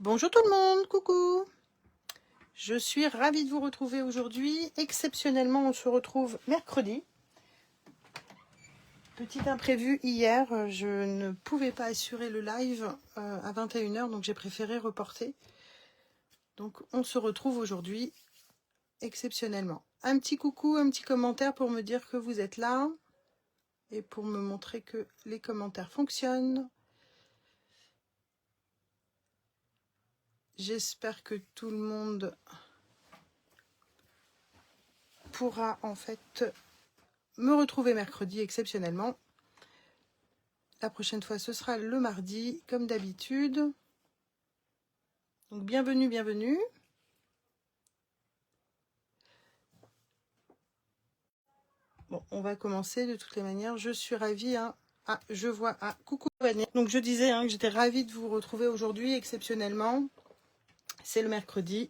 Bonjour tout le monde, coucou. Je suis ravie de vous retrouver aujourd'hui. Exceptionnellement, on se retrouve mercredi. Petit imprévu hier, je ne pouvais pas assurer le live à 21 h, donc j'ai préféré reporter. Donc on se retrouve aujourd'hui exceptionnellement. Un petit coucou, un petit commentaire pour me dire que vous êtes là et pour me montrer que les commentaires fonctionnent. J'espère que tout le monde pourra en fait me retrouver mercredi exceptionnellement. La prochaine fois, ce sera le mardi, comme d'habitude. Donc, bienvenue, bienvenue. Bon, on va commencer de toutes les manières. Je suis ravie. Hein. Ah, je vois. Ah, coucou Vanessa. Donc, je disais que j'étais ravie de vous retrouver aujourd'hui, exceptionnellement. C'est le mercredi.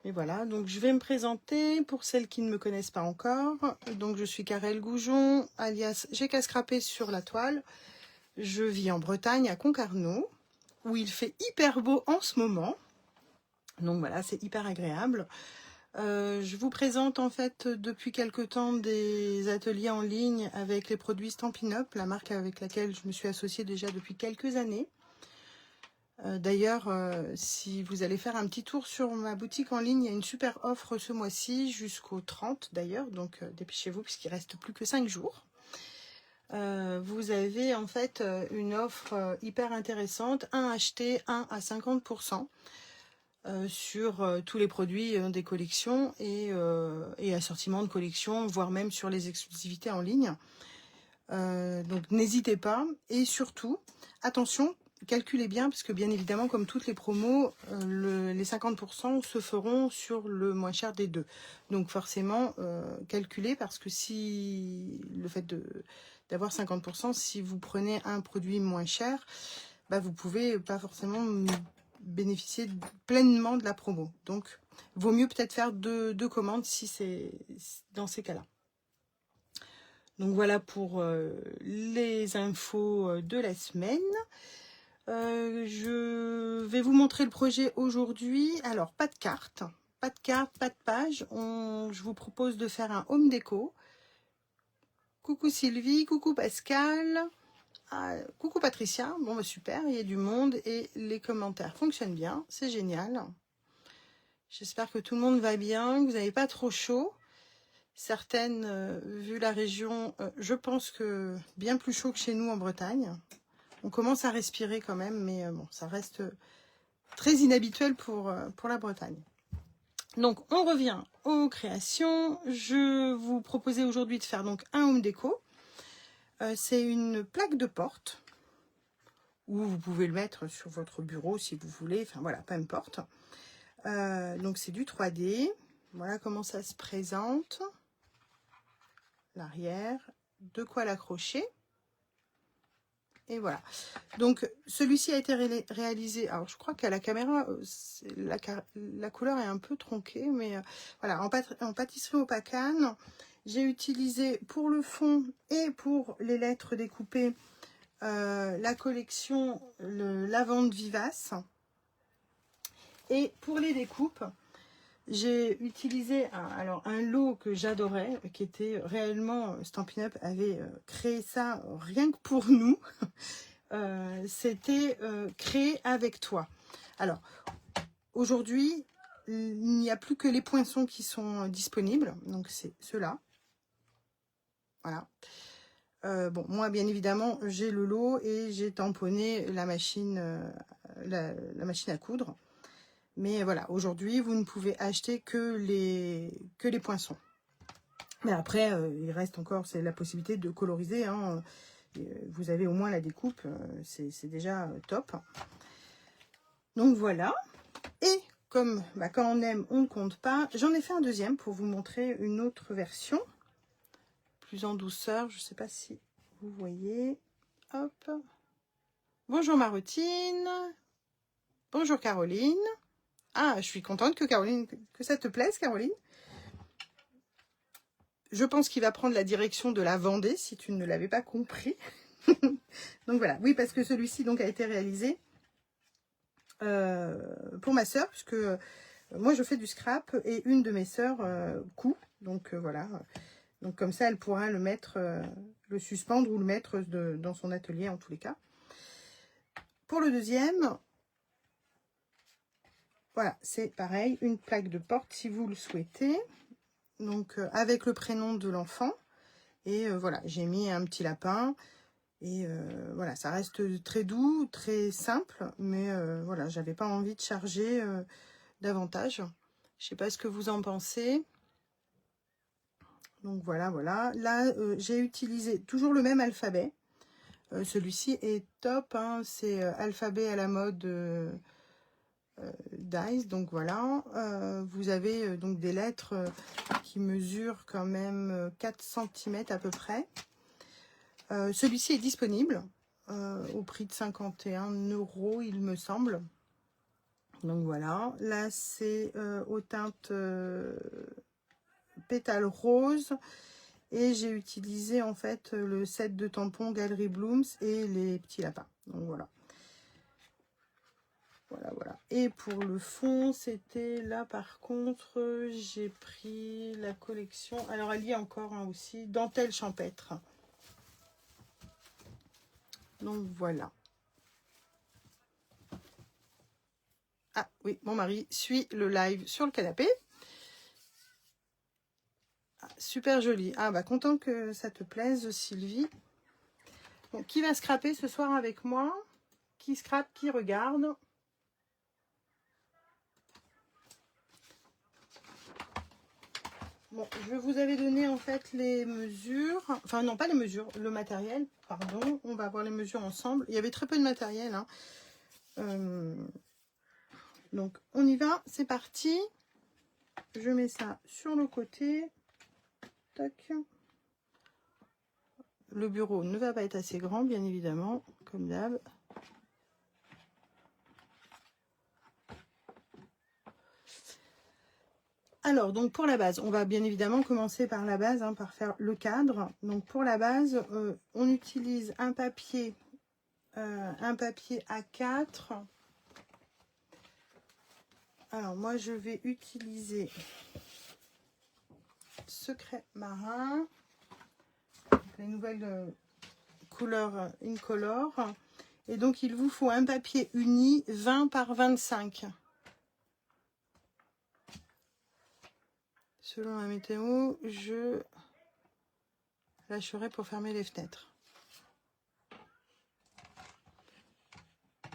Et voilà, donc je vais me présenter pour celles qui ne me connaissent pas encore. Donc, je suis Karel Goujon, alias J'ai qu'à scraper sur la toile. Je vis en Bretagne, à Concarneau, où il fait hyper beau en ce moment. Donc voilà, c'est hyper agréable. Je vous présente en fait depuis quelque temps des ateliers en ligne avec les produits Stampin' Up, la marque avec laquelle je me suis associée déjà depuis quelques années. D'ailleurs, si vous allez faire un petit tour sur ma boutique en ligne, il y a une super offre ce mois-ci jusqu'au 30 d'ailleurs, donc dépêchez-vous puisqu'il reste plus que 5 jours. Vous avez en fait une offre hyper intéressante, un acheté, un à 50%. Sur tous les produits des collections et assortiments de collections, voire même sur les exclusivités en ligne. Donc n'hésitez pas. Et surtout, attention, calculez bien, parce que bien évidemment, comme toutes les promos, les 50% se feront sur le moins cher des deux. Donc forcément, calculez, parce que si le fait d'avoir 50%, si vous prenez un produit moins cher, bah, vous pouvez pas forcément bénéficier pleinement de la promo. Donc, vaut mieux peut-être faire deux commandes si c'est dans ces cas-là. Donc, voilà pour les infos de la semaine. Je vais vous montrer le projet aujourd'hui. Alors, pas de carte, pas de page. Je vous propose de faire un home déco. Coucou Sylvie, coucou Pascal. Ah, coucou Patricia, bon bah super, il y a du monde et les commentaires fonctionnent bien, c'est génial. J'espère que tout le monde va bien, que vous n'avez pas trop chaud. Certaines, vu la région, je pense que bien plus chaud que chez nous en Bretagne. On commence à respirer quand même, mais bon, ça reste très inhabituel pour la Bretagne. Donc on revient aux créations. Je vous proposais aujourd'hui de faire donc un home déco. C'est une plaque de porte, ou vous pouvez le mettre sur votre bureau si vous voulez, enfin voilà, peu importe. Donc c'est du 3D, voilà comment ça se présente, l'arrière, de quoi l'accrocher, et voilà. Donc celui-ci a été réalisé, alors je crois qu'à la caméra, la couleur est un peu tronquée, mais voilà, en pâtisserie au Pacane. J'ai utilisé pour le fond et pour les lettres découpées la collection Lavande Vivace. Et pour les découpes, j'ai utilisé un lot que j'adorais, qui était réellement, Stampin' Up avait créé ça rien que pour nous. C'était créé avec toi. Alors, aujourd'hui, il n'y a plus que les poinçons qui sont disponibles, donc c'est ceux-là. Voilà. Bon, moi, bien évidemment, j'ai le lot et j'ai tamponné la machine, la machine à coudre. Mais voilà, aujourd'hui, vous ne pouvez acheter que les poinçons. Mais après, il reste encore la possibilité de coloriser. Hein. Vous avez au moins la découpe, c'est déjà top. Donc voilà. Et comme quand on aime, on ne compte pas, j'en ai fait un deuxième pour vous montrer une autre version. Plus en douceur, je ne sais pas si vous voyez. Hop. Bonjour Marotine. Bonjour Caroline. Ah, je suis contente que ça te plaise, Caroline. Je pense qu'il va prendre la direction de la Vendée, si tu ne l'avais pas compris. Donc voilà, oui, parce que celui-ci donc a été réalisé pour ma sœur, puisque moi je fais du scrap et une de mes sœurs coud. Donc voilà. Donc comme ça, elle pourra le mettre, le suspendre ou le mettre dans son atelier en tous les cas. Pour le deuxième, voilà, c'est pareil, une plaque de porte si vous le souhaitez. Donc avec le prénom de l'enfant. Et voilà, j'ai mis un petit lapin. Et voilà, ça reste très doux, très simple. Mais voilà, j'avais pas envie de charger davantage. Je sais pas ce que vous en pensez. Donc voilà, voilà. Là, j'ai utilisé toujours le même alphabet. Celui-ci est top, hein. C'est alphabet à la mode Dice. Donc voilà, vous avez donc des lettres qui mesurent quand même 4 cm à peu près. Celui-ci est disponible au prix de 51 €, il me semble. Donc voilà, là c'est aux teintes pétales rose. Et j'ai utilisé en fait le set de tampons Galerie Blooms et les petits lapins. Donc voilà. Voilà, voilà. Et pour le fond, c'était là par contre, j'ai pris la collection. Alors elle y est encore aussi, dentelle champêtre. Donc voilà. Ah oui, mon mari suit le live sur le canapé. Ah, super joli. Ah bah content que ça te plaise, Sylvie. Donc qui va scraper ce soir avec moi? Qui scrape, qui regarde? Bon, je vous avais donné en fait les mesures, enfin non pas les mesures, le matériel, pardon, on va voir les mesures ensemble. Il y avait très peu de matériel, hein. Donc on y va, c'est parti. Je mets ça sur le côté. Tac. Le bureau ne va pas être assez grand, bien évidemment, comme d'hab. Alors, donc pour la base, on va bien évidemment commencer par la base, hein, par faire le cadre. Donc pour la base, on utilise un papier A4. Alors moi, je vais utiliser Secret Marin, les nouvelles couleurs Incolor. Et donc, il vous faut un papier uni 20 par 25. Selon la météo, je lâcherai pour fermer les fenêtres.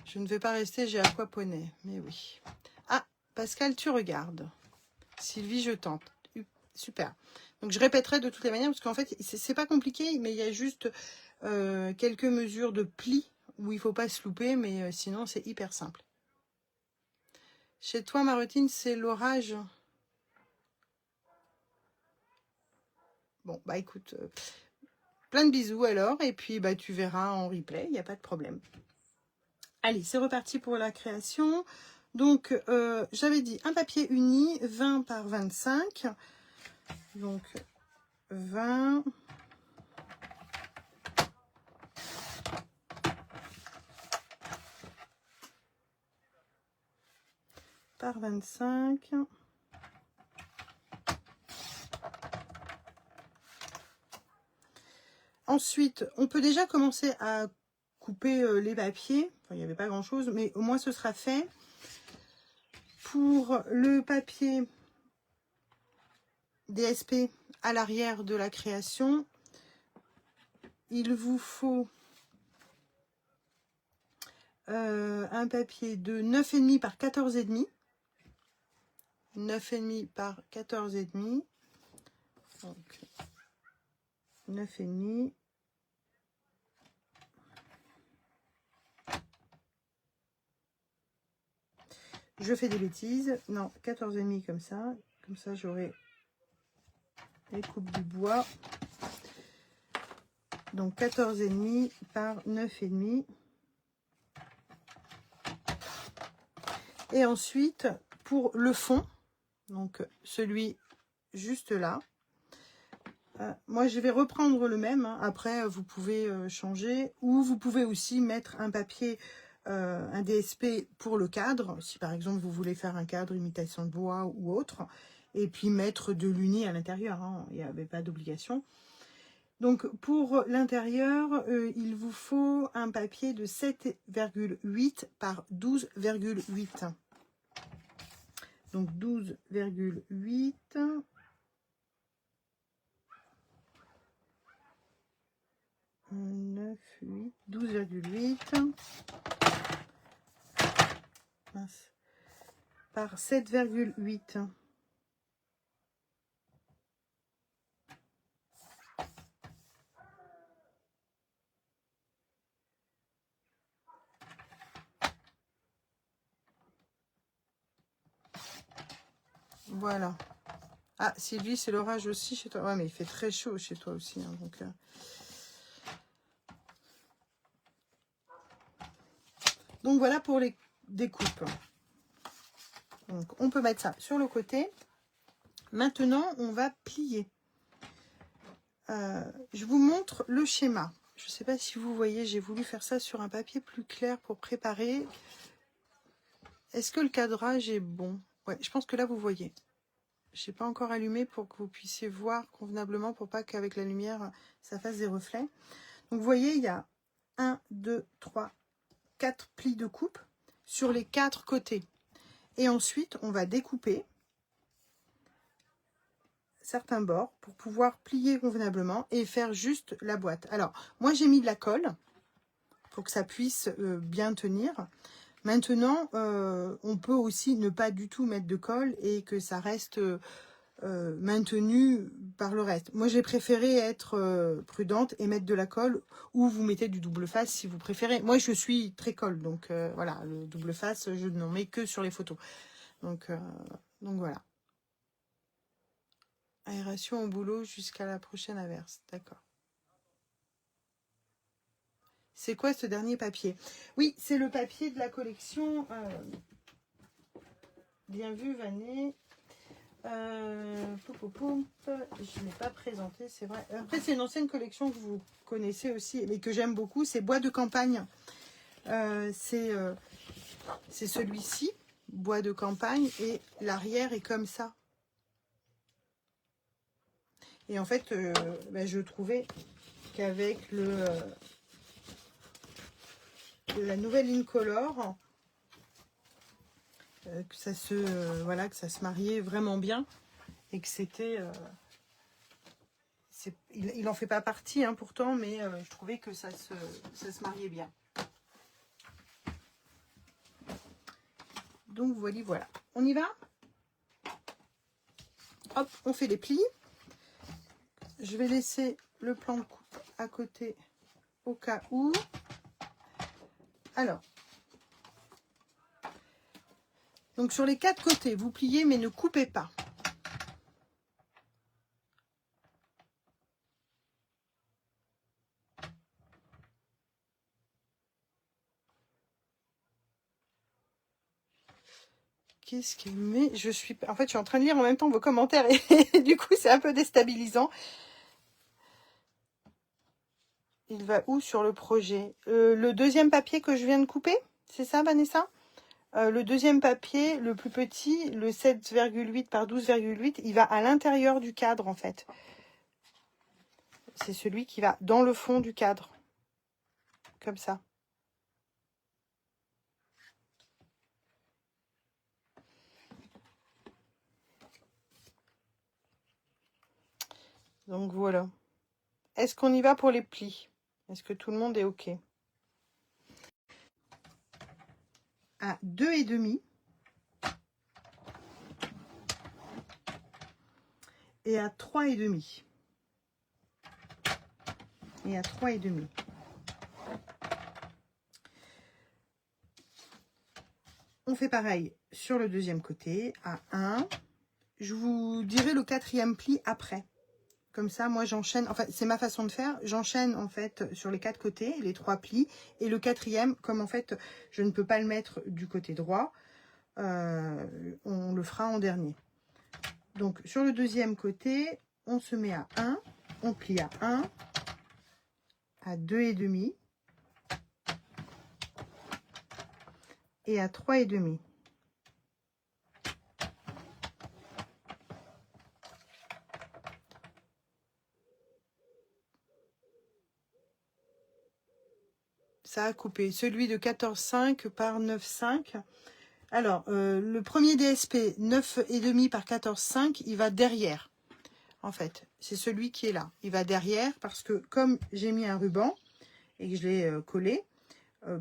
Je ne vais pas rester, j'ai aquaponé, mais oui. Ah, Pascal, tu regardes. Sylvie, je tente. Super. Donc, je répéterai de toutes les manières, parce qu'en fait, c'est pas compliqué, mais il y a juste quelques mesures de plis où il ne faut pas se louper, mais sinon, c'est hyper simple. Chez toi, Marotine, c'est l'orage. Bon, bah écoute, plein de bisous alors, et puis bah tu verras en replay, il n'y a pas de problème. Allez, c'est reparti pour la création. Donc, j'avais dit un papier uni, 20 par 25. Donc, 20 par 25. Ensuite, on peut déjà commencer à couper les papiers. Enfin, il n'y avait pas grand-chose, mais au moins ce sera fait. Pour le papier DSP à l'arrière de la création, il vous faut un papier de 9,5 par 14,5. 9,5 par 14,5. Donc, 9,5. Je fais des bêtises. Non, 14,5 comme ça. Comme ça, j'aurai les coupes du bois. Donc, 14,5 par 9,5. Et ensuite, pour le fond, donc celui juste là, moi, je vais reprendre le même. Hein. Après, vous pouvez changer. Ou vous pouvez aussi mettre un papier un DSP pour le cadre, si par exemple vous voulez faire un cadre imitation de bois ou autre, et puis mettre de l'uni à l'intérieur, hein, il n'y avait pas d'obligation. Donc pour l'intérieur, il vous faut un papier de 7,8 par 12,8. Donc 12,8. 9, 8, 12,8 par 7,8. Voilà. Ah, Sylvie, c'est l'orage aussi chez toi. Ouais, mais il fait très chaud chez toi aussi. Hein, donc voilà pour les découpes. Donc on peut mettre ça sur le côté. Maintenant, on va plier. Je vous montre le schéma. Je ne sais pas si vous voyez, j'ai voulu faire ça sur un papier plus clair pour préparer. Est-ce que le cadrage est bon? Ouais, je pense que là, vous voyez. Je n'ai pas encore allumé pour que vous puissiez voir convenablement, pour pas qu'avec la lumière, ça fasse des reflets. Donc, vous voyez, il y a 1, 2, 3, 4 plis de coupe sur les 4 côtés. Et ensuite, on va découper certains bords pour pouvoir plier convenablement et faire juste la boîte. Alors, moi, j'ai mis de la colle pour que ça puisse bien tenir. Maintenant, on peut aussi ne pas du tout mettre de colle et que ça reste maintenu par le reste. Moi, j'ai préféré être prudente et mettre de la colle, ou vous mettez du double face si vous préférez. Moi, je suis très colle, donc voilà, le double face, je n'en mets que sur les photos. Donc voilà. Aération au boulot jusqu'à la prochaine averse. D'accord. C'est quoi ce dernier papier? Oui, c'est le papier de la collection Bien vu, Vanet. Je ne l'ai pas présenté, c'est vrai. Après, c'est une ancienne collection que vous connaissez aussi, mais que j'aime beaucoup. C'est Bois de campagne. C'est celui-ci, Bois de campagne, et l'arrière est comme ça. Et en fait, je trouvais qu'avec la nouvelle Incolor, que ça se mariait vraiment bien et que c'était il en fait pas partie hein, pourtant, mais je trouvais que ça se mariait bien. Donc voilà, on y va. Hop, on fait les plis. Je vais laisser le plan de coupe à côté au cas où. Alors, donc sur les 4 côtés, vous pliez mais ne coupez pas. Qu'est-ce qu'il met? En fait, je suis en train de lire en même temps vos commentaires et du coup, c'est un peu déstabilisant. Il va où sur le projet? Le deuxième papier que je viens de couper, c'est ça, Vanessa? Le deuxième papier, le plus petit, le 7,8 par 12,8, il va à l'intérieur du cadre, en fait. C'est celui qui va dans le fond du cadre. Comme ça. Donc voilà. Est-ce qu'on y va pour les plis? Est-ce que tout le monde est OK? À 2,5 et à 3,5. Et à 3,5. On fait pareil sur le deuxième côté, à 1. Je vous dirai le 4e pli après. Comme ça, moi, j'enchaîne. Enfin, c'est ma façon de faire. J'enchaîne, en fait, sur les 4 côtés, les 3 plis. Et le 4e, comme, en fait, je ne peux pas le mettre du côté droit, on le fera en dernier. Donc, sur le deuxième côté, on se met à 1. On plie à 1, à 2,5. et à 3,5. Ça a coupé. Celui de 14,5 par 9,5. Alors, le premier DSP 9,5 par 14,5, il va derrière. En fait, c'est celui qui est là. Il va derrière parce que comme j'ai mis un ruban et que je l'ai collé,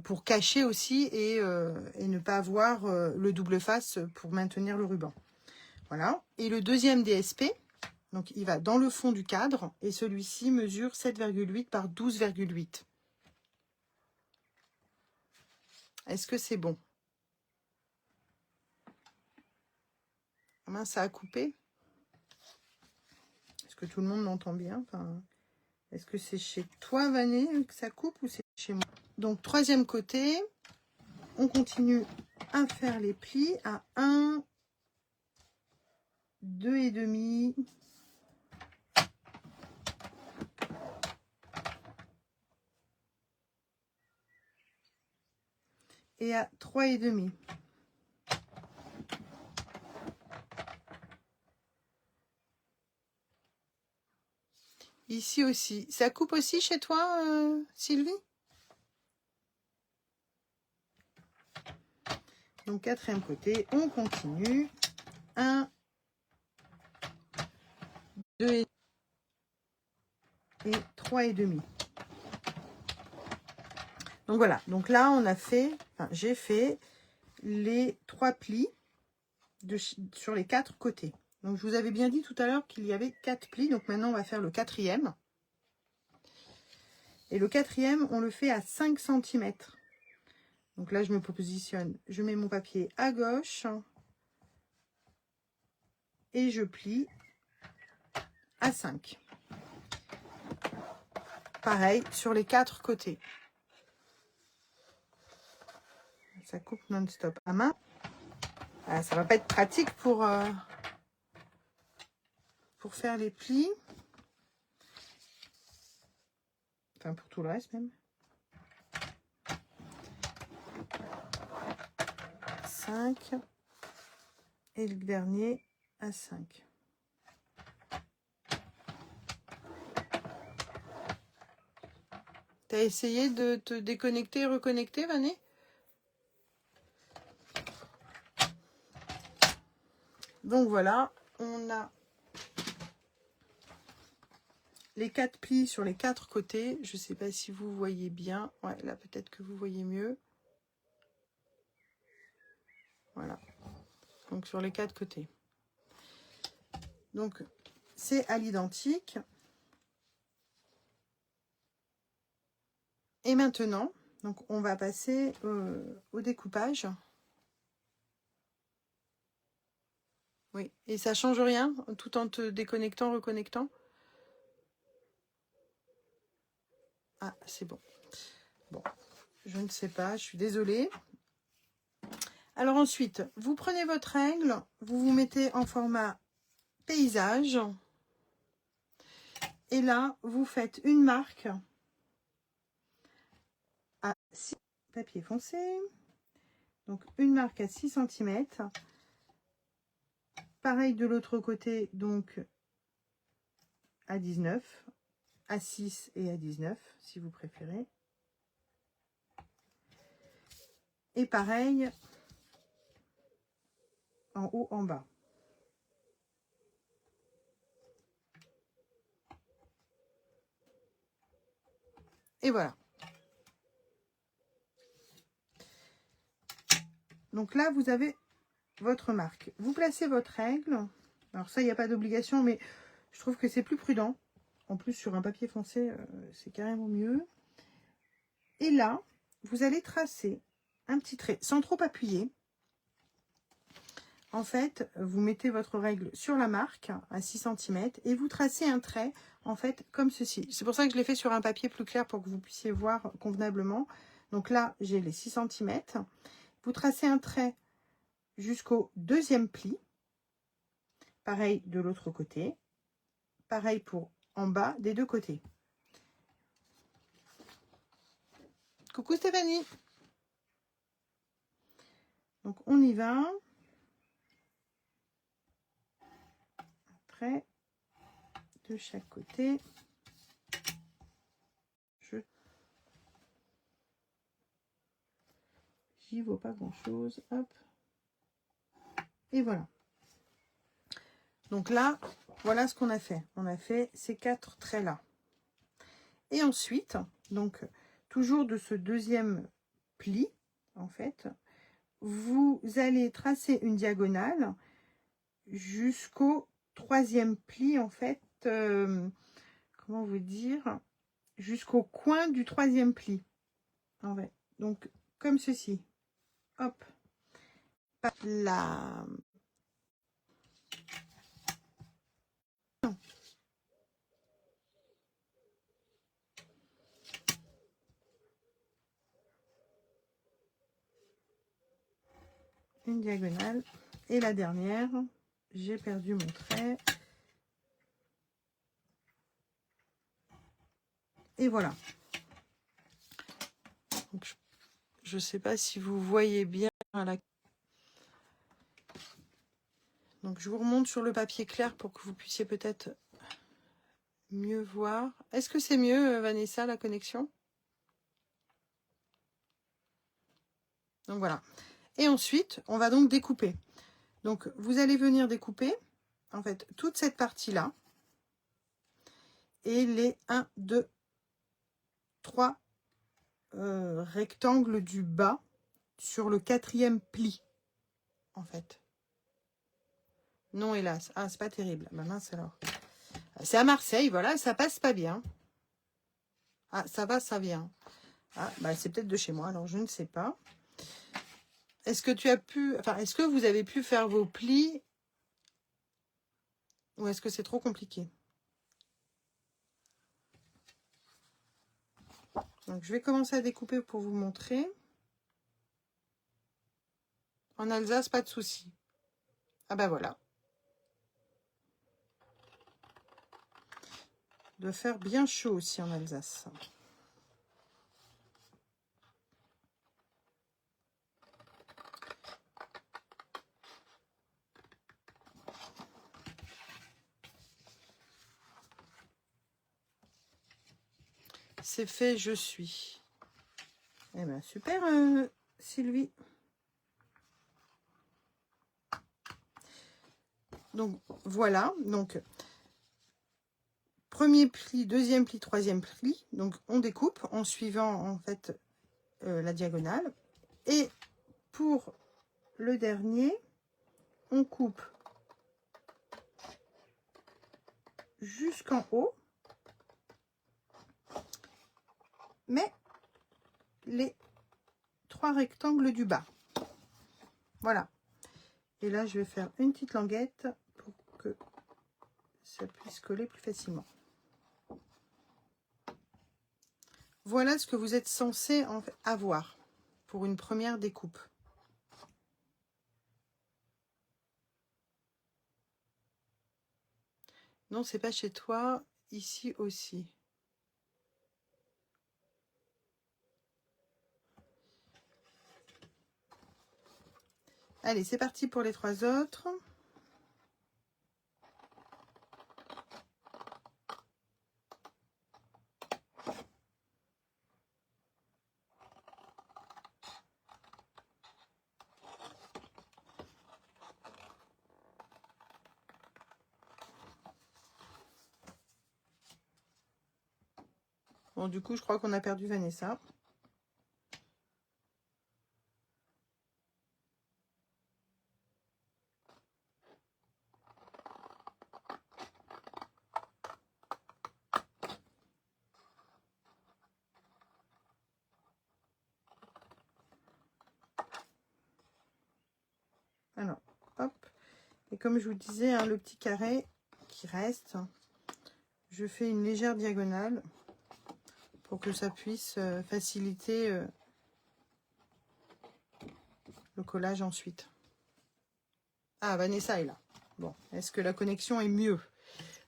pour cacher aussi et ne pas avoir le double face pour maintenir le ruban. Voilà. Et le deuxième DSP, donc il va dans le fond du cadre et celui-ci mesure 7,8 par 12,8. Est-ce que c'est bon? Ah mince, ça a coupé. Est-ce que tout le monde m'entend bien? Enfin, est-ce que c'est chez toi, Vané, que ça coupe ou c'est chez moi? Donc, troisième côté, on continue à faire les plis à 1, 2,5. Et à 3,5. Ici aussi. Ça coupe aussi chez toi, Sylvie? Donc, quatrième côté, on continue. 1, 2 et 3,5. Donc, voilà. Donc là, on a fait, enfin, j'ai fait les 3 plis sur les 4 côtés. Donc, je vous avais bien dit tout à l'heure qu'il y avait 4 plis. Donc, maintenant, on va faire le quatrième. Et le quatrième, on le fait à 5 cm. Donc là, je me positionne. Je mets mon papier à gauche. Et je plie à 5. Pareil, sur les 4 côtés. Ça coupe non-stop à main. Ah, ça va pas être pratique pour faire les plis. Enfin, pour tout le reste même. 5. Et le dernier à 5. T'as essayé de te déconnecter et reconnecter, Vané? Donc voilà, on a les 4 plis sur les 4 côtés. Je ne sais pas si vous voyez bien. Ouais, là peut-être que vous voyez mieux. Voilà. Donc sur les 4 côtés. Donc c'est à l'identique. Et maintenant, donc on va passer au découpage. Oui, et ça change rien tout en te déconnectant, reconnectant. Ah, c'est bon. Bon, je ne sais pas, je suis désolée. Alors ensuite, vous prenez votre règle, vous vous mettez en format paysage. Et là, vous faites une marque à 6 papier foncé. Donc une marque à 6 cm. Pareil de l'autre côté, donc à 19, à 6 et à 19, si vous préférez. Et pareil, en haut, en bas. Et voilà. Donc là, vous avez votre marque. Vous placez votre règle. Alors ça, il n'y a pas d'obligation, mais je trouve que c'est plus prudent. En plus, sur un papier foncé, c'est carrément mieux. Et là, vous allez tracer un petit trait sans trop appuyer. En fait, vous mettez votre règle sur la marque à 6 cm et vous tracez un trait, en fait, comme ceci. C'est pour ça que je l'ai fait sur un papier plus clair pour que vous puissiez voir convenablement. Donc là, j'ai les 6 cm. Vous tracez un trait jusqu'au deuxième pli. Pareil de l'autre côté. Pareil pour en bas des deux côtés. Coucou Stéphanie. Donc on y va. Après, de chaque côté. J'y vois pas grand chose. Hop. Et voilà. Donc là, voilà ce qu'on a fait. On a fait ces 4 traits là. Et ensuite, donc toujours de ce deuxième pli, en fait, vous allez tracer une diagonale jusqu'au 3e pli, en fait, comment vous dire, jusqu'au coin du 3e pli. En fait. Donc, comme ceci. Hop. Là. Une diagonale. Et la dernière, j'ai perdu mon trait. Et voilà. Donc, je ne sais pas si vous voyez bien la... Donc je vous remonte sur le papier clair pour que vous puissiez peut-être mieux voir. Est-ce que c'est mieux, Vanessa, la connexion? Donc voilà. Et ensuite, on va donc découper. Donc vous allez venir découper, en fait, toute cette partie-là. Et les 1, 2, 3 rectangles du bas sur le 4e pli, en fait. Non, hélas. Ah, c'est pas terrible. Bah mince alors. C'est à Marseille, voilà, ça passe pas bien. Ah, ça va, ça vient. Ah, bah c'est peut-être de chez moi, alors je ne sais pas. Est-ce que tu as pu... Enfin, est-ce que vous avez pu faire vos plis? Ou est-ce que c'est trop compliqué? Donc, je vais commencer à découper pour vous montrer. En Alsace, pas de souci. Ah bah voilà. De faire bien chaud aussi en Alsace. C'est fait, je suis. Eh ben super, Sylvie. Donc voilà, donc premier pli, deuxième pli, troisième pli. Donc on découpe en suivant en fait la diagonale. Et pour le dernier, on coupe jusqu'en haut, mais les 3 rectangles du bas. Voilà. Et là, je vais faire une petite languette pour que ça puisse coller plus facilement. Voilà ce que vous êtes censé en fait avoir pour une première découpe. Non, c'est pas chez toi, ici aussi. Allez, c'est parti pour les 3 autres. Bon, du coup, je crois qu'on a perdu Vanessa. Alors, hop. Et comme je vous disais, hein, le petit carré qui reste, je fais une légère diagonale pour que ça puisse faciliter le collage ensuite. Ah, Vanessa est là. Bon, est-ce que la connexion est mieux?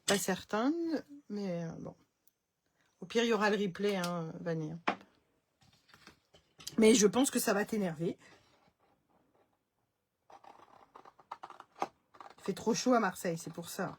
Pas certaine, mais bon. Au pire, il y aura le replay, hein, Vanessa. Mais je pense que ça va t'énerver. Il fait trop chaud à Marseille, c'est pour ça.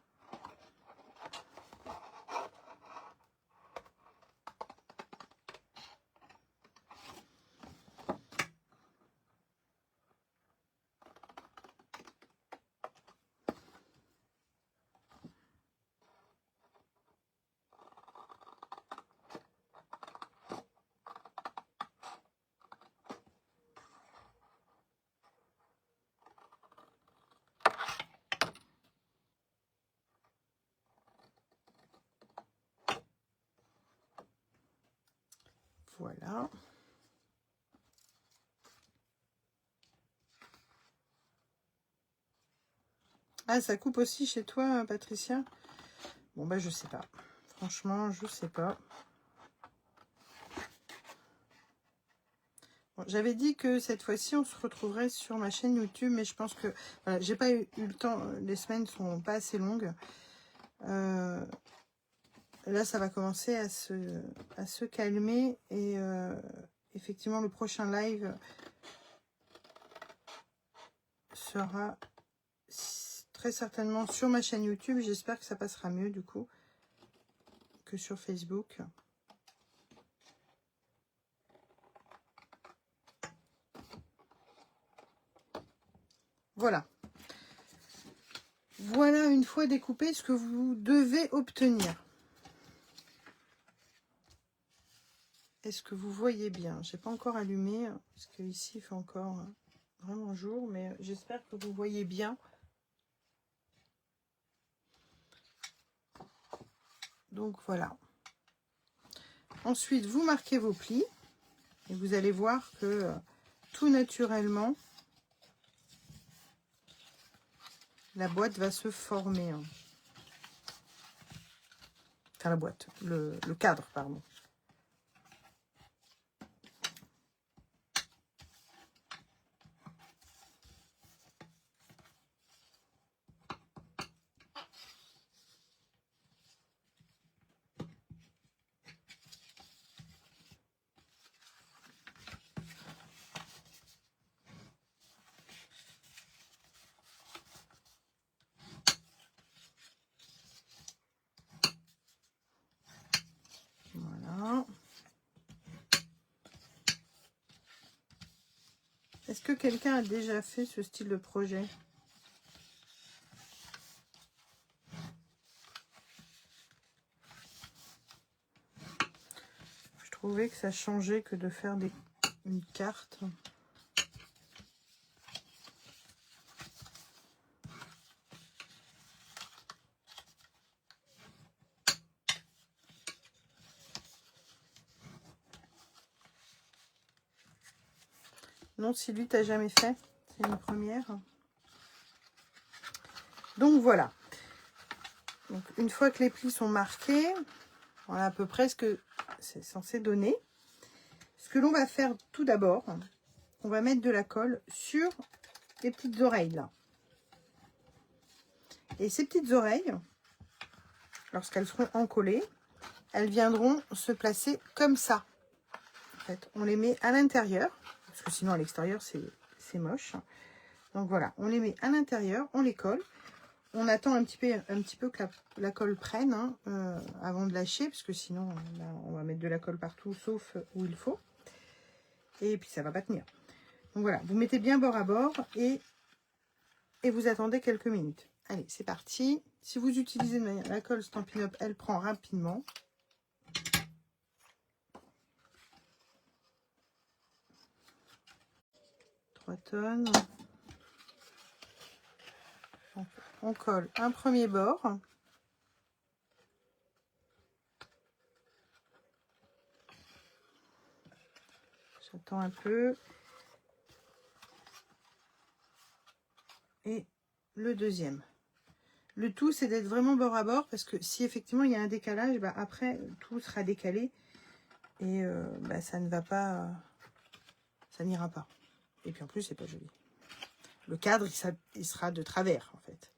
Voilà. Ah, ça coupe aussi chez toi, Patricia? Bon, bah, je sais pas. Franchement, je sais pas. Bon, j'avais dit que cette fois-ci, on se retrouverait sur ma chaîne YouTube, mais je pense que... Voilà, j'ai pas eu le temps, les semaines sont pas assez longues. Là, ça va commencer à se calmer. Et effectivement, le prochain live sera très certainement sur ma chaîne YouTube. J'espère que ça passera mieux, du coup, que sur Facebook. Voilà. Voilà, une fois découpé, ce que vous devez obtenir. Est-ce que vous voyez bien? Je n'ai pas encore allumé, parce que ici il fait encore vraiment jour, mais j'espère que vous voyez bien. Donc voilà. Ensuite, vous marquez vos plis, et vous allez voir que tout naturellement, la boîte va se former. Enfin, la boîte, le cadre, pardon. Voilà. Est-ce que quelqu'un a déjà fait ce style de projet? Je trouvais que ça changeait que de faire une carte. Non, Sylvie, t'as jamais fait? C'est une première. Donc voilà. Donc, une fois que les plis sont marqués, voilà à peu près ce que c'est censé donner. Ce que l'on va faire tout d'abord, on va mettre de la colle sur les petites oreilles là. Et ces petites oreilles, lorsqu'elles seront encollées, elles viendront se placer comme ça. En fait, on les met à l'intérieur, parce que sinon à l'extérieur c'est moche. Donc voilà, on les met à l'intérieur, on les colle. On attend un petit peu que la colle prenne avant de lâcher, parce que sinon là, on va mettre de la colle partout, sauf où il faut. Et puis ça va pas tenir. Donc voilà, vous mettez bien bord à bord et vous attendez quelques minutes. Allez, c'est parti. Si vous utilisez de manière la colle Stampin' Up, elle prend rapidement. Trois tonnes. Donc, on colle un premier bord. J'attends un peu. Et le deuxième. Le tout, c'est d'être vraiment bord à bord, parce que si effectivement il y a un décalage, bah, après, tout sera décalé. Et bah, ça ne va pas... ça n'ira pas. Et puis en plus, c'est pas joli. Le cadre, il sera de travers, en fait.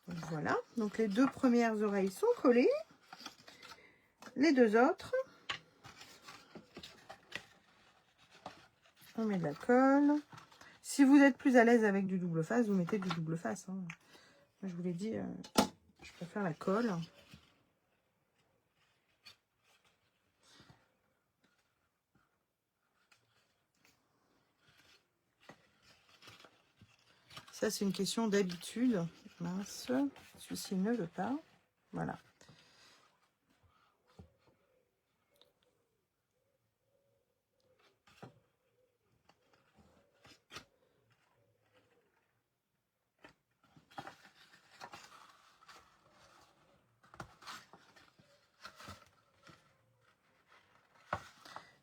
Donc, voilà. Donc les deux premières oreilles sont collées. Les deux autres. On met de la colle. Si vous êtes plus à l'aise avec du double face, vous mettez du double face. Hein. Moi, je vous l'ai dit, je préfère la colle. Ça, c'est une question d'habitude. Mince, celui-ci ne veut pas. Voilà.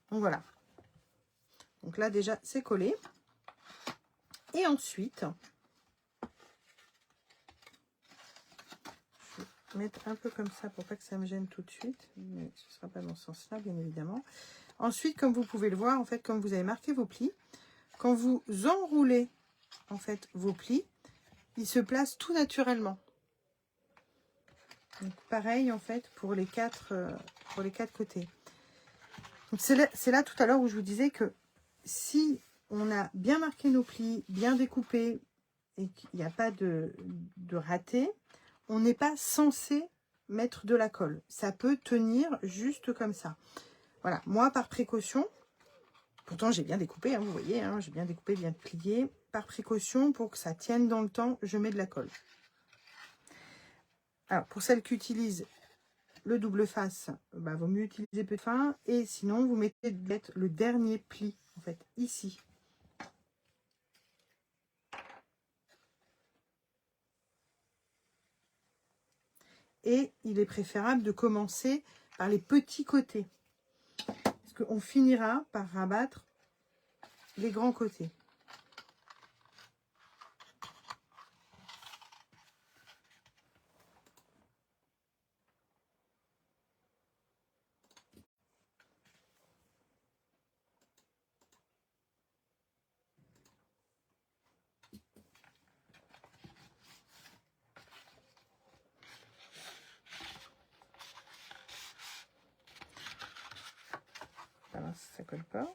Donc voilà. Donc là, déjà, c'est collé. Et ensuite, je vais mettre un peu comme ça pour pas que ça me gêne tout de suite. Mais ce ne sera pas dans ce sens-là, bien évidemment. Ensuite, comme vous pouvez le voir, en fait, comme vous avez marqué vos plis, quand vous enroulez, en fait, vos plis, ils se placent tout naturellement. Donc, pareil, en fait, pour les quatre côtés. C'est là tout à l'heure où je vous disais que si on a bien marqué nos plis, bien découpés, et qu'il n'y a pas de raté, on n'est pas censé mettre de la colle. Ça peut tenir juste comme ça. Voilà, moi, par précaution, pourtant j'ai bien découpé, hein, vous voyez, hein, j'ai bien découpé, bien plié. Par précaution, pour que ça tienne dans le temps, je mets de la colle. Alors, pour celles qui utilisent le double face, bah, vaut mieux utiliser peu de fin. Et sinon, vous mettez le dernier pli, en fait, ici. Et il est préférable de commencer par les petits côtés. Parce qu'on finira par rabattre les grands côtés. Alors, ça colle pas.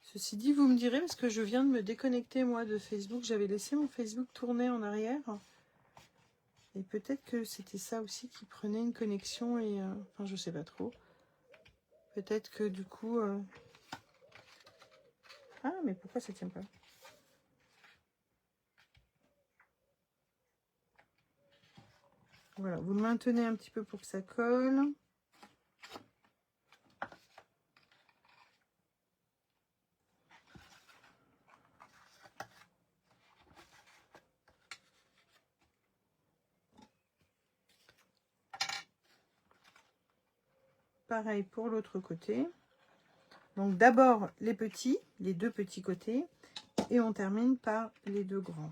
Ceci dit, vous me direz, parce que je viens de me déconnecter, moi, de Facebook. J'avais laissé mon Facebook tourner en arrière. Et peut-être que c'était ça aussi qui prenait une connexion. Et enfin, je sais pas trop. Peut-être que du coup... Ah, mais pourquoi ça tient pas? Voilà, vous le maintenez un petit peu pour que ça colle. Pareil pour l'autre côté. Donc d'abord les petits, les deux petits côtés, et on termine par les deux grands.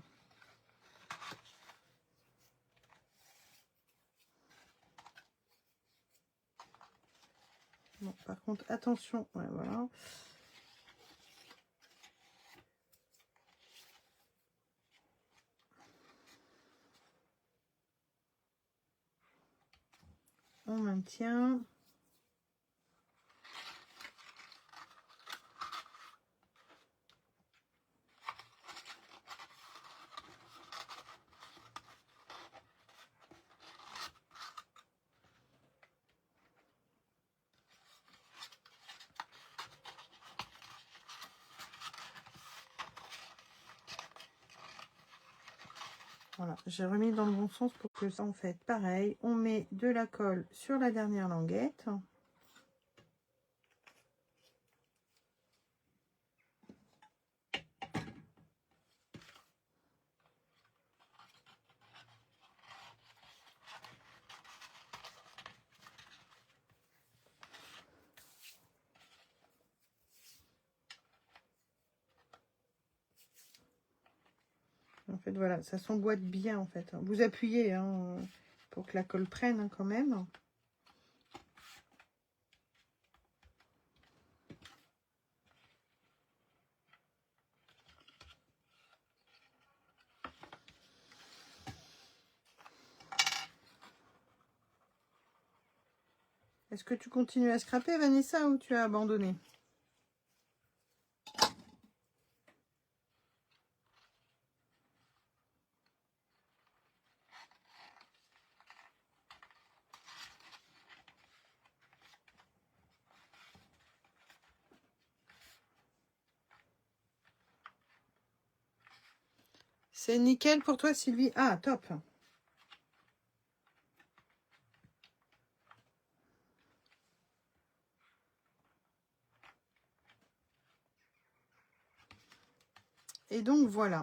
Bon, par contre, attention, ouais, voilà. On maintient. Voilà, j'ai remis dans le bon sens pour que ça, en fait, pareil, on met de la colle sur la dernière languette. En fait, voilà, ça s'emboîte bien, en fait. Vous appuyez hein, pour que la colle prenne hein, quand même. Est-ce que tu continues à scraper, Vanessa, ou tu as abandonné? C'est nickel pour toi, Sylvie? Ah, top. Et donc, voilà.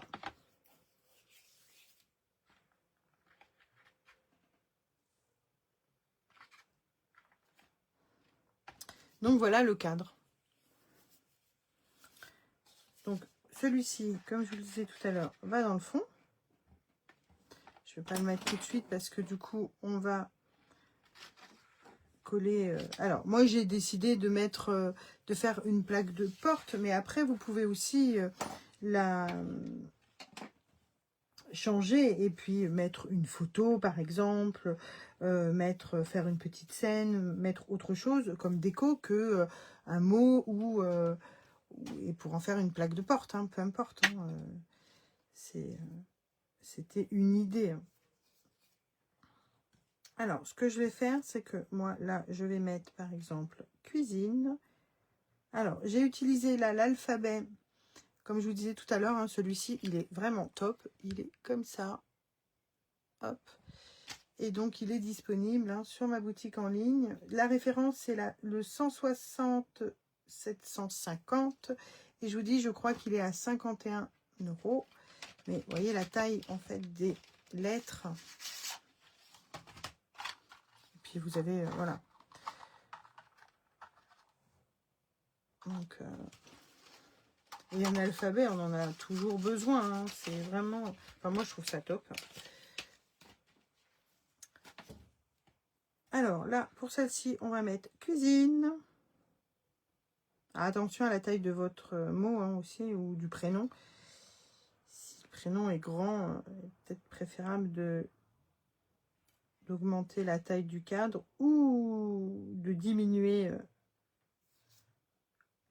Donc, voilà le cadre. Donc, celui-ci, comme je vous le disais tout à l'heure, va dans le fond. Je ne vais pas le mettre tout de suite parce que du coup, on va coller. Alors, moi, j'ai décidé de mettre, de faire une plaque de porte, mais après, vous pouvez aussi la changer et puis mettre une photo, par exemple, faire une petite scène, mettre autre chose comme déco que un mot ou et pour en faire une plaque de porte, hein, peu importe. Hein, c'était une idée. Hein. Alors, ce que je vais faire, c'est que moi, là, je vais mettre, par exemple, cuisine. Alors, j'ai utilisé là l'alphabet, comme je vous disais tout à l'heure, hein, celui-ci, il est vraiment top. Il est comme ça. Hop. Et donc, il est disponible hein, sur ma boutique en ligne. La référence, c'est le 160 750. Et je vous dis, je crois qu'il est à 51 €. Mais vous voyez la taille, en fait, des lettres. Et puis, vous avez, voilà. Donc, et un alphabet, on en a toujours besoin. Hein. C'est vraiment... Enfin, moi, je trouve ça top. Alors, là, pour celle-ci, on va mettre cuisine. Attention à la taille de votre mot hein, aussi, ou du prénom. Si le prénom est grand, peut-être préférable d'augmenter la taille du cadre ou de diminuer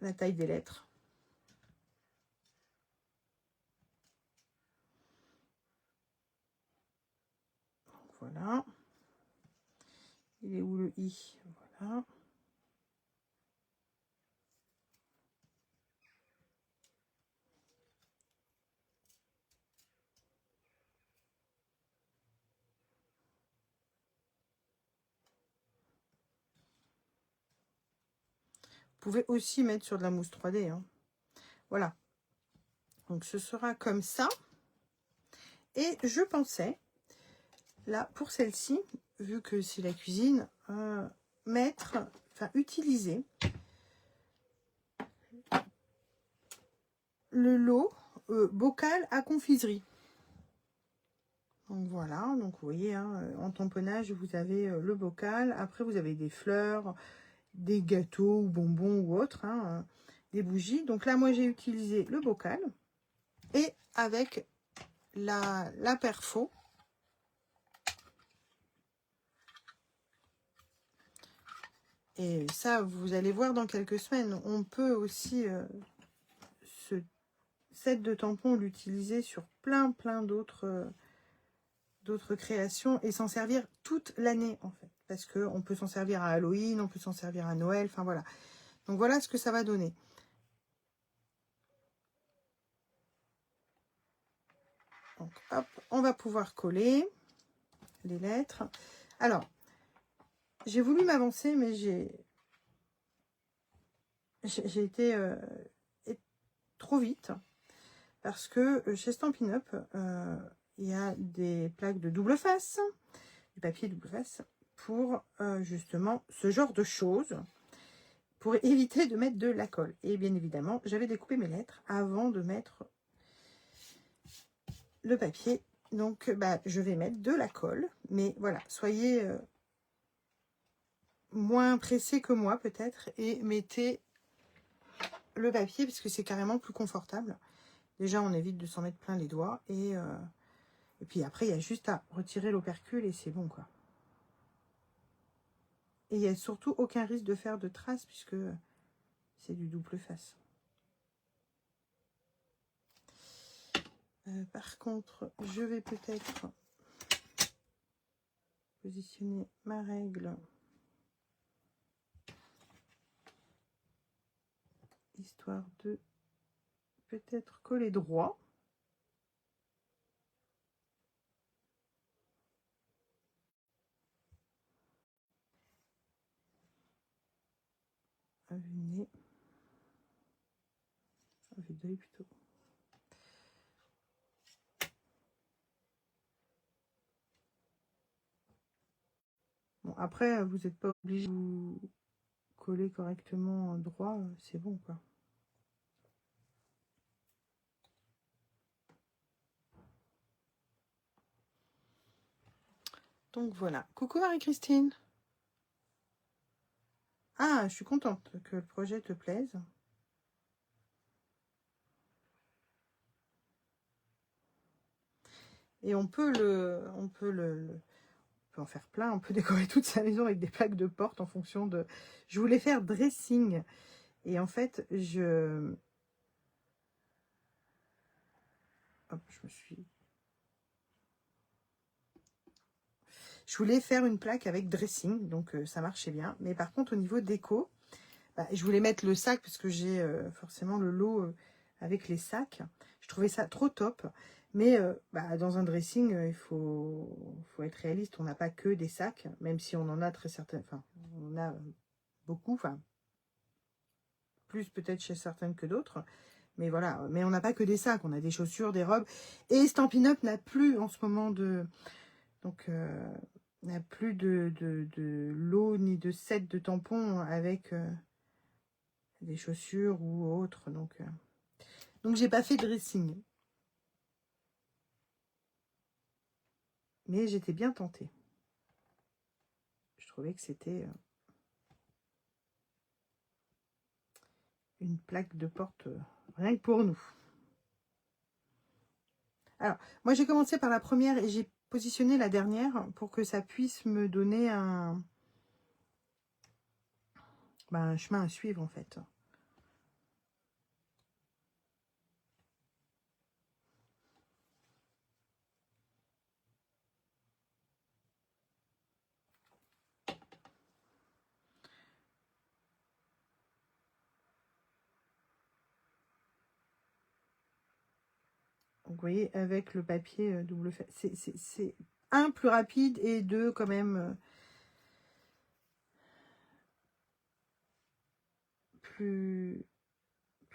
la taille des lettres. Donc, voilà. Il est où le i? Voilà. Vous pouvez aussi mettre sur de la mousse 3D. Hein. Voilà. Donc, ce sera comme ça. Et je pensais, là, pour celle-ci, vu que c'est la cuisine, utiliser le lot bocal à confiserie. Donc voilà, donc vous voyez, hein, en tamponnage, vous avez le bocal. Après, vous avez des fleurs, des gâteaux ou bonbons ou autres, hein, des bougies. Donc là, moi, j'ai utilisé le bocal et avec la perfo. Et ça, vous allez voir dans quelques semaines. On peut aussi, ce set de tampons, l'utiliser sur plein d'autres créations et s'en servir toute l'année, en fait. Parce qu'on peut s'en servir à Halloween, on peut s'en servir à Noël, enfin voilà. Donc voilà ce que ça va donner. Donc hop, on va pouvoir coller les lettres. Alors, j'ai voulu m'avancer, mais j'ai été trop vite. Parce que chez Stampin' Up, il y a des plaques de double face, du papier double face, pour justement ce genre de choses, pour éviter de mettre de la colle. Et bien évidemment, j'avais découpé mes lettres avant de mettre le papier. Donc, je vais mettre de la colle. Mais voilà, soyez moins pressés que moi peut-être et mettez le papier parce que c'est carrément plus confortable. Déjà, on évite de s'en mettre plein les doigts et puis après, il y a juste à retirer l'opercule et c'est bon, quoi. Et il n'y a surtout aucun risque de faire de traces puisque c'est du double face. Par contre, je vais peut-être positionner ma règle histoire de peut-être coller droit. À vue de nez. À vue d'œil plutôt. Bon, après, vous n'êtes pas obligé de vous coller correctement droit, c'est bon quoi. Donc voilà. Coucou Marie-Christine. Ah, je suis contente que le projet te plaise. Et on peut en faire plein. On peut décorer toute sa maison avec des plaques de porte en fonction de. Je voulais faire dressing et en fait hop, je voulais faire une plaque avec dressing, donc ça marchait bien. Mais par contre, au niveau déco, bah, je voulais mettre le sac parce que j'ai forcément le lot avec les sacs. Je trouvais ça trop top. Mais bah, dans un dressing, faut être réaliste. On n'a pas que des sacs, même si on en a très certains. Enfin, on en a beaucoup. Enfin, plus peut-être chez certaines que d'autres. Mais voilà. Mais on n'a pas que des sacs. On a des chaussures, des robes. Et Stampin' Up n'a plus en ce moment de. Donc, n'a plus de lot ni de set de tampons avec des chaussures ou autres. Donc j'ai pas fait de dressing. Mais j'étais bien tentée. Je trouvais que c'était une plaque de porte rien que pour nous. Alors, moi j'ai commencé par la première et j'ai positionné la dernière pour que ça puisse me donner un chemin à suivre en fait. Vous voyez, avec le papier double face, c'est un, plus rapide, et deux, quand même, plus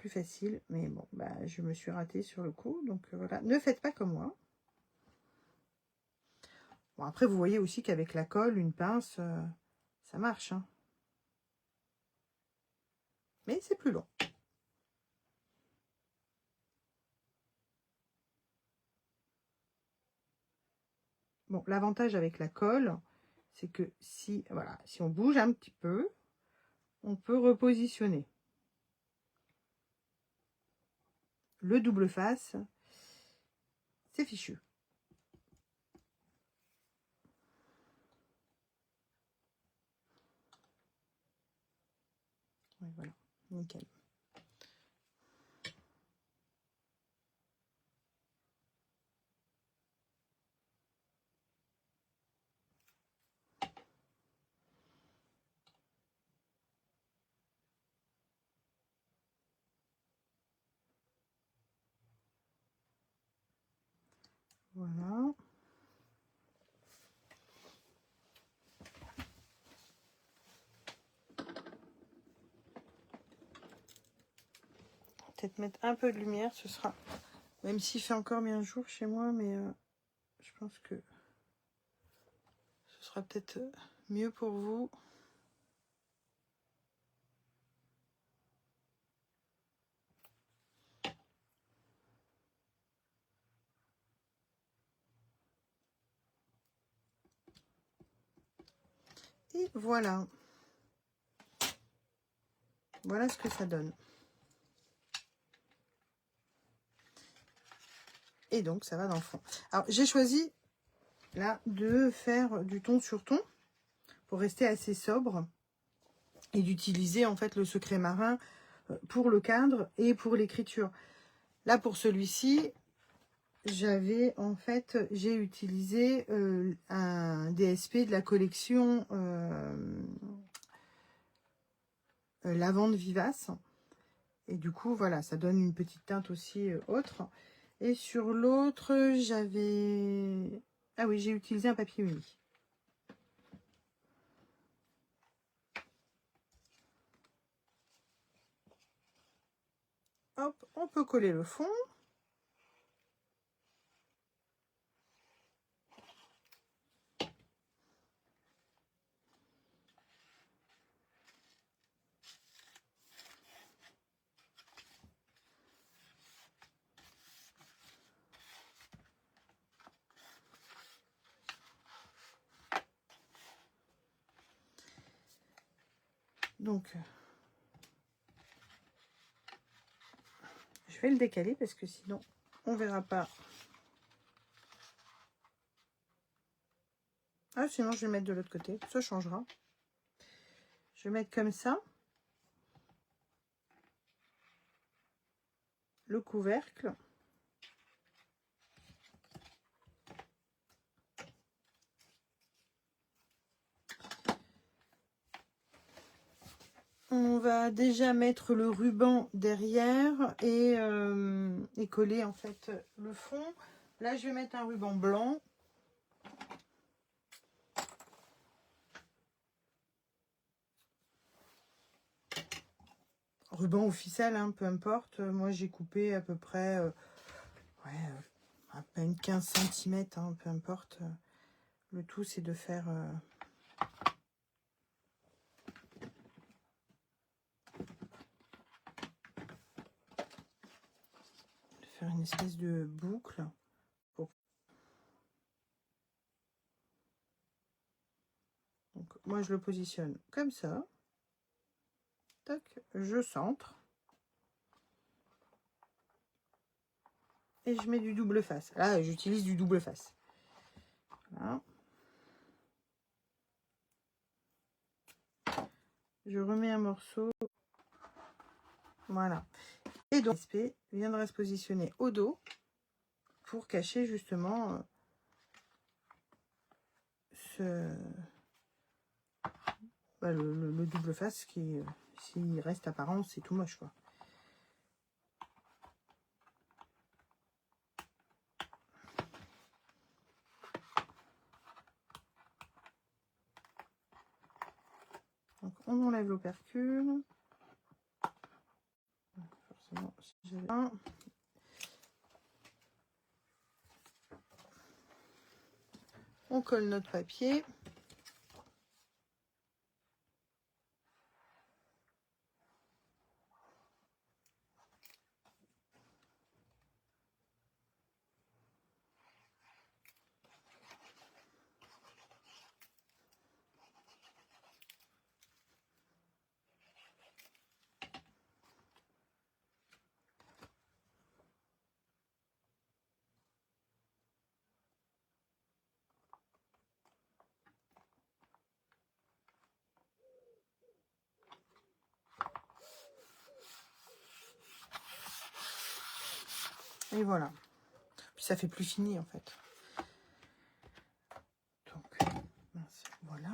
facile. Mais bon, bah, je me suis ratée sur le coup. Donc voilà, ne faites pas comme moi. Bon, après, vous voyez aussi qu'avec la colle, une pince, ça marche. Hein. Mais c'est plus long. Bon, l'avantage avec la colle, c'est que si on bouge un petit peu, on peut repositionner. Le double face, c'est fichu. Ouais, voilà, nickel. Voilà. Peut-être mettre un peu de lumière, ce sera... Même s'il fait encore bien jour chez moi, mais je pense que ce sera peut-être mieux pour vous. Et voilà. Voilà ce que ça donne. Et donc, ça va dans le fond. Alors, j'ai choisi, là, de faire du ton sur ton, pour rester assez sobre et d'utiliser en fait le secret marin pour le cadre et pour l'écriture. Là, pour celui-ci, j'ai utilisé un DSP de la collection Lavande Vivace. Et du coup, voilà, ça donne une petite teinte aussi autre. Et sur l'autre, j'avais... Ah oui, j'ai utilisé un papier uni. Hop, on peut coller le fond. Donc, je vais le décaler parce que sinon, on verra pas. Ah, sinon, je vais le mettre de l'autre côté. Ça changera. Je vais mettre comme ça. Le couvercle. On va déjà mettre le ruban derrière et coller en fait le fond. Là, je vais mettre un ruban blanc. Ruban ou ficelle, hein, peu importe. Moi, j'ai coupé à peu près à peine 15 cm, hein, peu importe. Le tout, c'est de faire... une espèce de boucle. Donc, moi, je le positionne comme ça. Tac, je centre. Et je mets du double face. Là, j'utilise du double face. Voilà. Je remets un morceau. Voilà. Et donc, l'SP viendra se positionner au dos pour cacher justement le double face qui, s'il reste apparent, c'est tout moche, quoi. Donc, on enlève l'opercule. Forcément, si j'avais un. On colle notre papier. Et voilà. Puis ça fait plus fini en fait. Donc, voilà.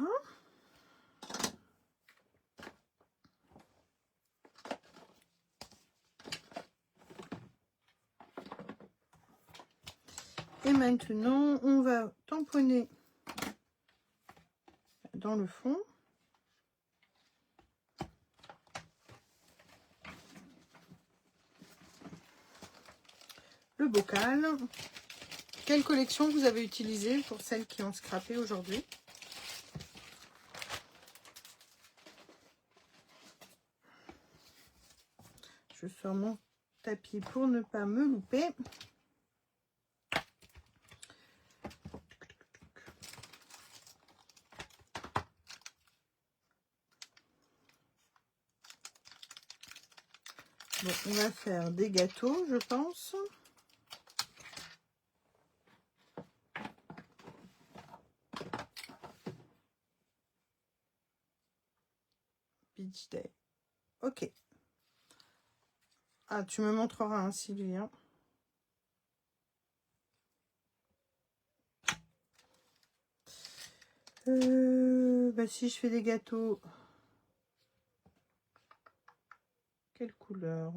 Et maintenant, on va tamponner dans le fond. Le bocal. Quelle collection vous avez utilisée pour celles qui ont scrappé aujourd'hui? Je sors mon tapis pour ne pas me louper. Bon, on va faire des gâteaux, je pense. Beach Day. Ok. Ah, tu me montreras, hein, Sylvie. Hein. Bah, si je fais des gâteaux, quelle couleur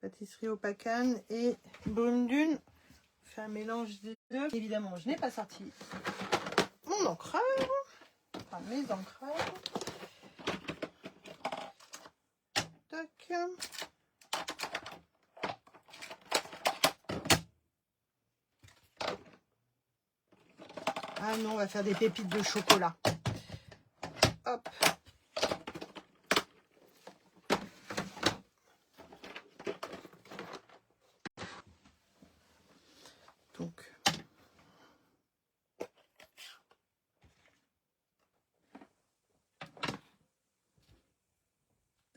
pâtisserie au pacane et brune dune. On fait un mélange des deux. Évidemment, je n'ai pas sorti mon encreur. Enfin, mes encreurs. Tac. Ah non, on va faire des pépites de chocolat. Hop. Donc.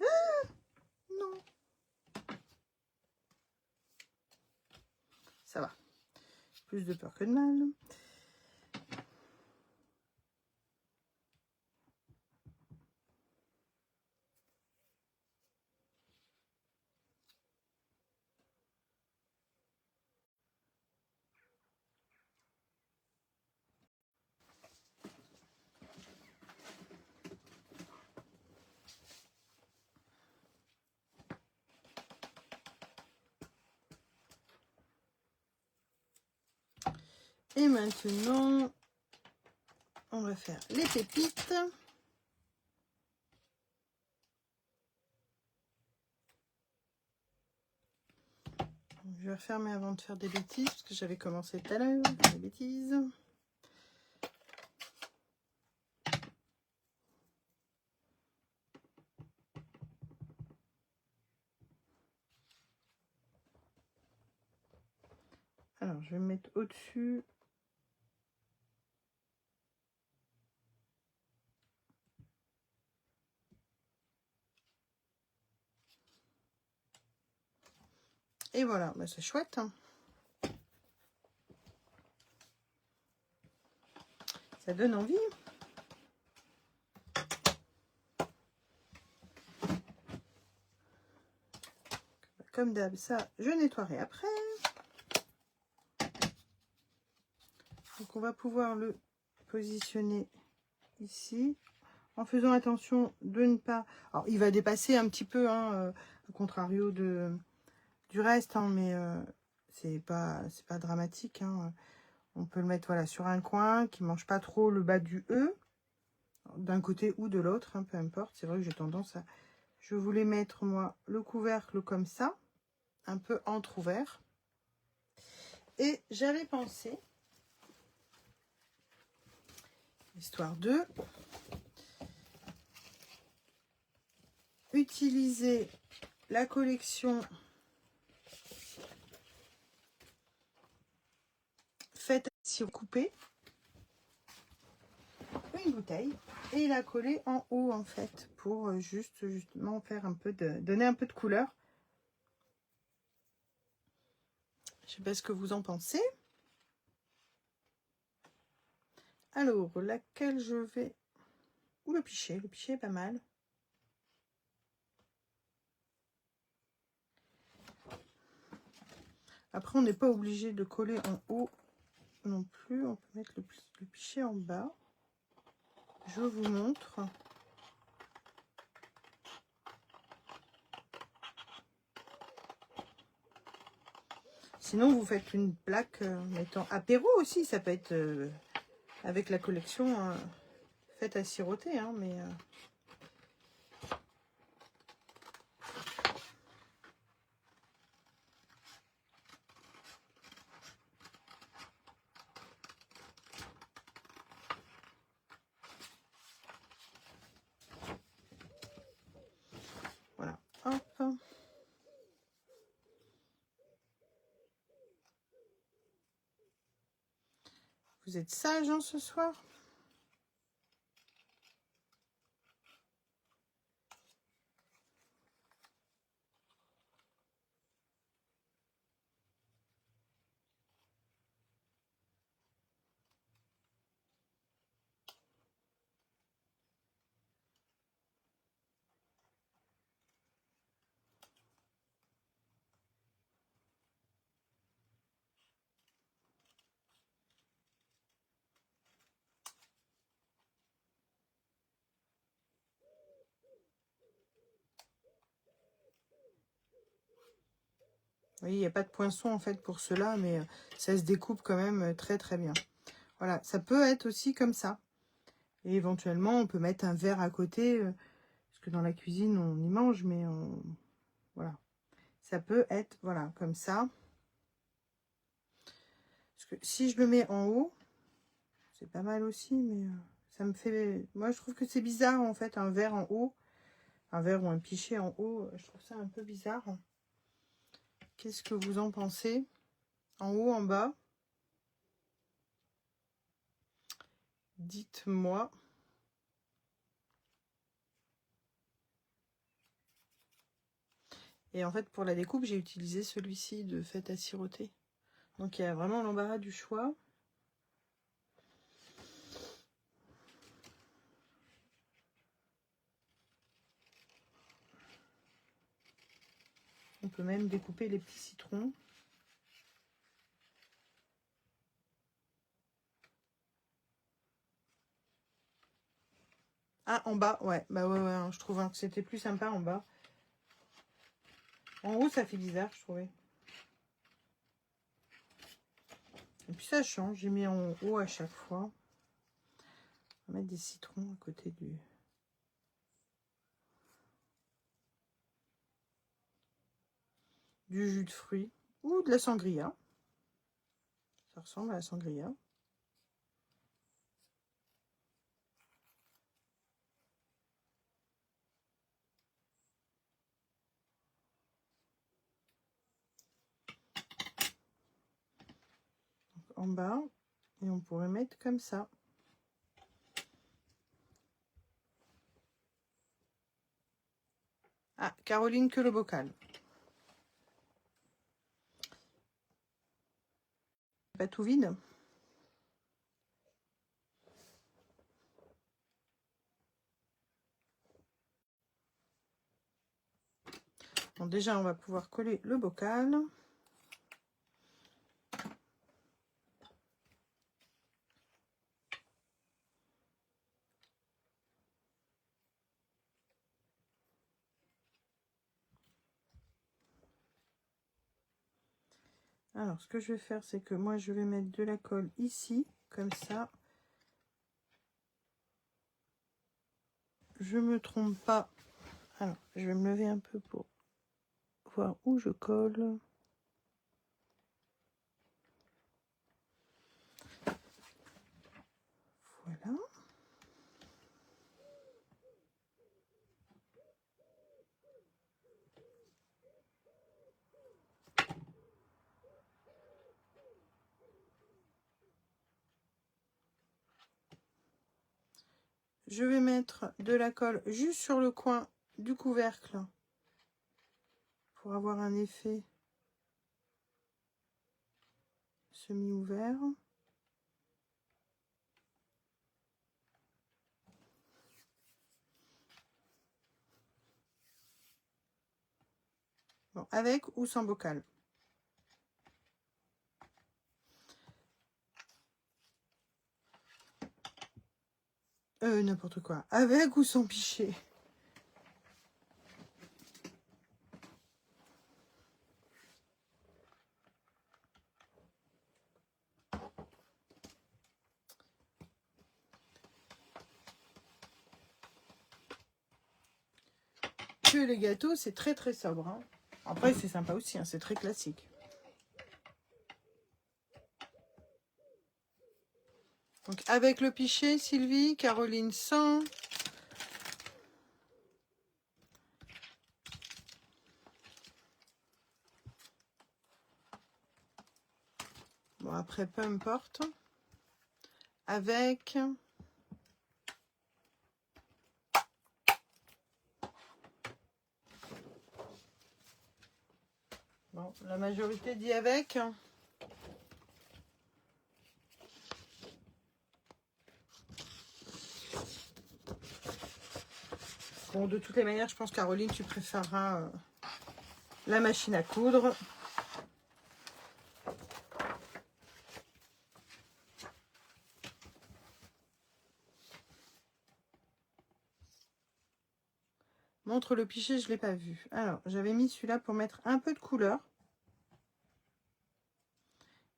Ah, non. Ça va. Plus de peur que de mal. Et maintenant, on va faire les pépites. Je vais refermer avant de faire des bêtises, parce que j'avais commencé tout à l'heure, des bêtises. Alors, je vais me mettre au-dessus. Et voilà, bah, c'est chouette. Hein. Ça donne envie. Comme d'hab, ça, je nettoierai après. Donc, on va pouvoir le positionner ici. En faisant attention de ne pas... Alors, il va dépasser un petit peu, hein, au contrario du reste, hein, mais c'est pas dramatique. Hein. On peut le mettre voilà, sur un coin qui ne mange pas trop le bas du E, d'un côté ou de l'autre, hein, peu importe. C'est vrai que j'ai tendance à... Je voulais mettre, moi, le couvercle comme ça, un peu entrouvert. Et j'avais pensé, histoire de utiliser la collection faite sur coupé, une bouteille, et la coller en haut en fait, pour justement faire un peu de, donner un peu de couleur. Je sais pas ce que vous en pensez. Alors, laquelle je vais... Ou le pichet est pas mal. Après, on n'est pas obligé de coller en haut non plus. On peut mettre le pichet en bas. Je vous montre. Sinon, vous faites une plaque mettant apéro aussi. Ça peut être avec la collection faite à siroter. Hein, mais voilà. Hop. Vous êtes sage hein, ce soir? voyez, il n'y a pas de poinçon en fait pour cela, mais ça se découpe quand même très très bien. Voilà, ça peut être aussi comme ça. Et éventuellement, on peut mettre un verre à côté, parce que dans la cuisine, on y mange, mais voilà. Ça peut être, voilà, comme ça. Parce que si je le mets en haut, c'est pas mal aussi, mais ça me fait... Moi, je trouve que c'est bizarre, en fait, un verre en haut. Un verre ou un pichet en haut, je trouve ça un peu bizarre. Qu'est-ce que vous en pensez? En haut, en bas? Dites-moi. Et en fait, pour la découpe, j'ai utilisé celui-ci de fête à siroter. Donc, il y a vraiment l'embarras du choix. On peut même découper les petits citrons. Ah, en bas, ouais. Bah ouais, ouais, je trouve que c'était plus sympa en bas. En haut, ça fait bizarre, je trouvais. Et puis ça change. J'ai mis en haut à chaque fois. On va mettre des citrons à côté du jus de fruits ou de la sangria. Ça ressemble à la sangria. En bas, et on pourrait mettre comme ça. Ah, Caroline, que le bocal. Pas tout vide. Bon, déjà, on va pouvoir coller le bocal. Alors, ce que je vais faire, c'est que moi, je vais mettre de la colle ici, comme ça. Je me trompe pas. Alors, je vais me lever un peu pour voir où je colle. Voilà. Je vais mettre de la colle juste sur le coin du couvercle pour avoir un effet semi-ouvert. Bon, avec ou sans bocal. N'importe quoi. Avec ou sans pichet. Que les gâteaux, c'est très très sobre. Hein. Après, c'est sympa aussi, hein, c'est très classique. Donc, avec le pichet, Sylvie, Caroline sans. Bon, après, peu importe. Avec. Bon, la majorité dit avec. Bon, de toutes les manières, je pense, Caroline, tu préféreras la machine à coudre. Montre le pichet, je ne l'ai pas vu. Alors, j'avais mis celui-là pour mettre un peu de couleur.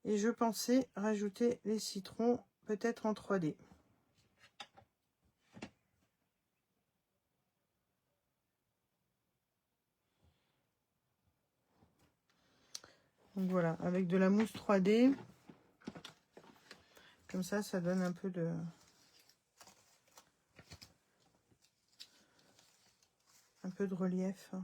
Et je pensais rajouter les citrons peut-être en 3D. Donc voilà, avec de la mousse 3D. Comme ça donne un peu de... relief.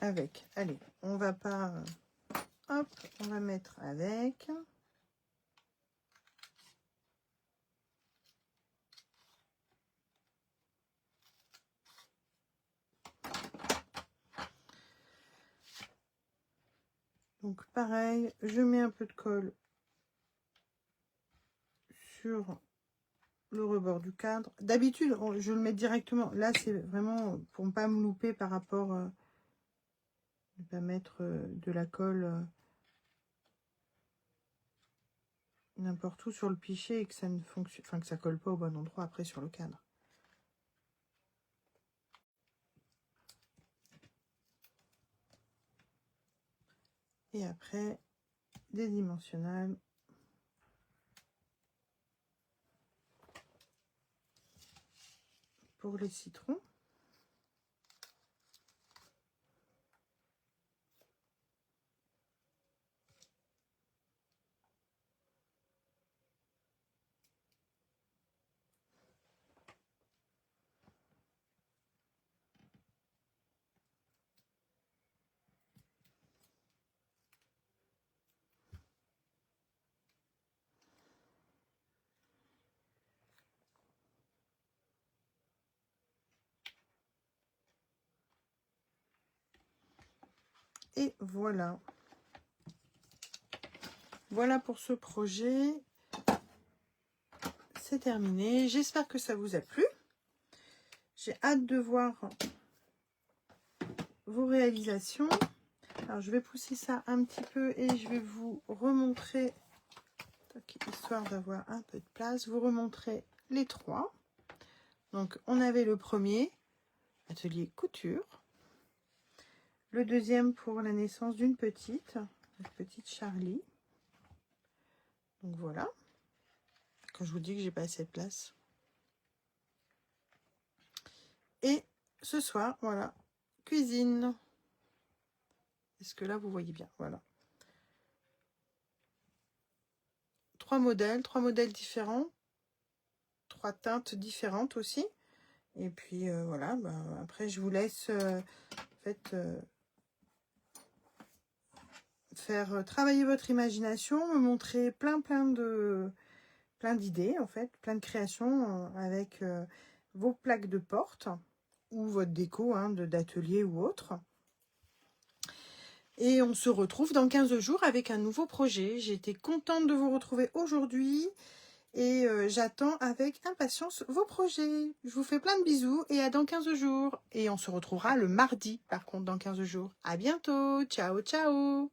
Avec, allez, on va pas... Hop, on va mettre avec. Donc pareil, je mets un peu de colle sur le rebord du cadre. D'habitude, je le mets directement. Là, c'est vraiment pour ne pas me louper par rapport... ne pas mettre de la colle n'importe où sur le pichet et que ça ne fonctionne... Enfin, que ça colle pas au bon endroit après sur le cadre. Et après, des dimensionnels. Pour les citrons. Et voilà. Voilà pour ce projet. C'est terminé. J'espère que ça vous a plu. J'ai hâte de voir vos réalisations. Alors, je vais pousser ça un petit peu et je vais vous remontrer, histoire d'avoir un peu de place, vous remontrer les trois. Donc, on avait le premier, atelier couture. Le deuxième pour la naissance d'une petite Charlie. Donc, voilà. Quand je vous dis que j'ai pas assez de place. Et ce soir, voilà, cuisine. Est-ce que là, vous voyez bien? Voilà. Trois modèles différents. Trois teintes différentes aussi. Et puis, voilà. Bah, après, je vous laisse en fait, faire travailler votre imagination, me montrer plein d'idées, en fait. Plein de créations avec vos plaques de porte ou votre déco hein, d'atelier ou autre. Et on se retrouve dans 15 jours avec un nouveau projet. J'étais contente de vous retrouver aujourd'hui et j'attends avec impatience vos projets. Je vous fais plein de bisous et à dans 15 jours. Et on se retrouvera le mardi, par contre, dans 15 jours. À bientôt. Ciao, ciao.